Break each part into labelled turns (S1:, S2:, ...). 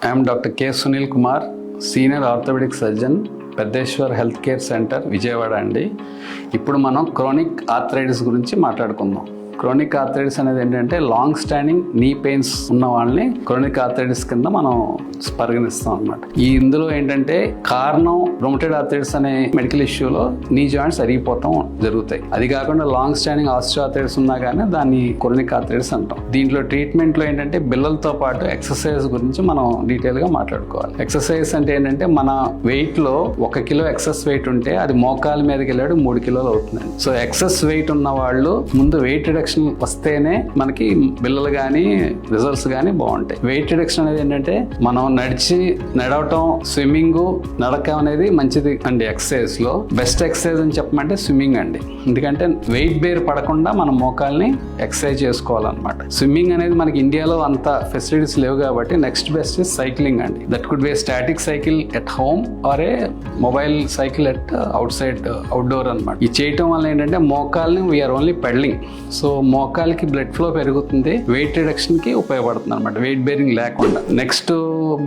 S1: I'm doctor K Sunil Kumar, senior orthopaedic surgeon, Peddeshwar health care centre, Vijayawada అండి. ఇప్పుడు మనం క్రోనిక్ ఆర్థరైటిస్ గురించి మాట్లాడుకుందాం. క్రోనిక్ ఆర్థరైటిస్ అనేది ఏంటంటే లాంగ్ స్టాండింగ్ నీ పెయిన్స్ ఉన్న వాళ్ళని క్రోనిక్ ఆర్థరైటిస్ కింద మనం పరిగణిస్తాం అనమాట. ఇందులో ఏంటంటే కారణం రొమటైడ్ ఆర్థరైటిస్ అనే మెడికల్ ఇష్యూలో నీ జాయింట్స్ అరిగిపోతాం జరుగుతాయి. అది కాకుండా లాంగ్ స్టాండింగ్ ఆస్టియో ఆర్థరైటిస్ ఉన్నా కానీ దాన్ని క్రోనిక్ ఆర్థరైటిస్ అంటాం. దీంట్లో ట్రీట్మెంట్లో ఏంటంటే బిళ్ళలతో పాటు ఎక్సర్సైజ్ గురించి మనం డీటెయిల్గా మాట్లాడుకోవాలి. ఎక్సర్సైజ్ అంటే ఏంటంటే మన వెయిట్లో 1 కిలో ఎక్సెస్ వెయిట్ ఉంటే అది మోకాల మీదకి వెళ్ళాడు 3 కిలోలు అవుతుంది. సో ఎక్సెస్ వెయిట్ ఉన్న వాళ్ళు ముందు వెయిట్ రిడక్షన్ వస్తేనే మనకి బిళ్ళలు కానీ రిజల్ట్స్ కానీ బాగుంటాయి. వెయిట్ రిడక్షన్ అనేది ఏంటంటే మనం నడవటం, స్విమ్మింగ్, నడక అనేది మంచిది అండి. ఎక్సర్సైజ్ లో బెస్ట్ ఎక్సర్సైజ్ అని చెప్పమంటే స్విమ్మింగ్ అండి. ఎందుకంటే వెయిట్ బేర్ పడకుండా మనం మోకాల్ని ఎక్సర్సైజ్ చేసుకోవాలన్నమాట. స్విమ్మింగ్ అనేది మనకి ఇండియాలో అంత ఫెసిలిటీస్ లేవు కాబట్టి నెక్స్ట్ బెస్ట్ ఇస్ సైక్లింగ్ అండి. That could be static cycle at home or a mobile cycle at outdoor అనమాట. ఇది చేయటం వల్ల ఏంటంటే మోకాల్ని వీఆర్ ఓన్లీ పెడలింగ్. సో మోకాలకి బ్లడ్ ఫ్లో పెరుగుతుంది, వెయిట్ రిడక్షన్ కి ఉపయోగపడుతుంది అనమాట, వెయిట్ బేరింగ్ లేకుండా. నెక్స్ట్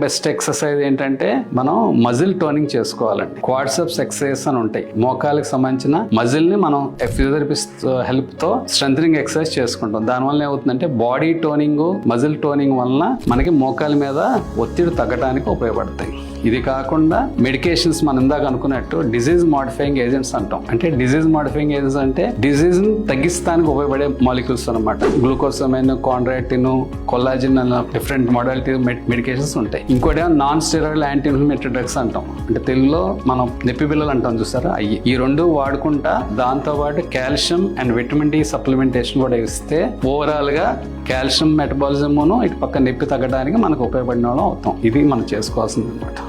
S1: బెస్ట్ ఎక్సర్సైజ్ ఏంటంటే మనం మజిల్ టోనింగ్ చేసుకోవాలండి. క్వాడ్సెప్స్ ఎక్సర్సైజ్ అని ఉంటాయి. మోకాలకి సంబంధించిన మజిల్ ని మనం ఫిజియోథెరపిస్ట్ హెల్ప్ తో స్ట్రెంథనింగ్ ఎక్సర్సైజ్ చేసుకుంటాం. దానివల్ల ఏమవుతుందంటే బాడీ టోనింగ్, మజిల్ టోనింగ్ వలన మనకి మోకాల మీద ఒత్తిడి తగ్గడానికి ఉపయోగపడతాయి. ఇది కాకుండా మెడికేషన్స్ మనం ఇందాక అనుకున్నట్టు డిజీజ్ మాడిఫైయింగ్ ఏజెంట్స్ అంటాం. అంటే డిజీజ్ మాడిఫైయింగ్ ఏజెంట్స్ అంటే డిజీజ్ ని తగ్గిస్తానికి ఉపయోగపడే మాలిక్యూల్స్ అనమాట. గ్లూకోసమైన్, కాండ్రాక్టిన్, కొల్లాజిన్ అన్న డిఫరెంట్ మోడాలిటీ మెడికేషన్స్ ఉంటాయి. ఇంకోటి non steroid anti inflammatory drugs అంటాం. అంటే తెలుగులో మనం నొప్పి బిళ్ళలు అంటాం చూసారా, అయ్యి. ఈ రెండు వాడుకుంటా దాంతో పాటు calcium and vitamin D supplementation కూడా ఇస్తే ఓవరాల్ గా కాల్షియం మెటబాలిజం ఇటు పక్క నొప్పి తగ్గడానికి మనకు ఉపయోగపడిన వాళ్ళం అవుతాం. ఇది మనం చేసుకోవాల్సింది అనమాట.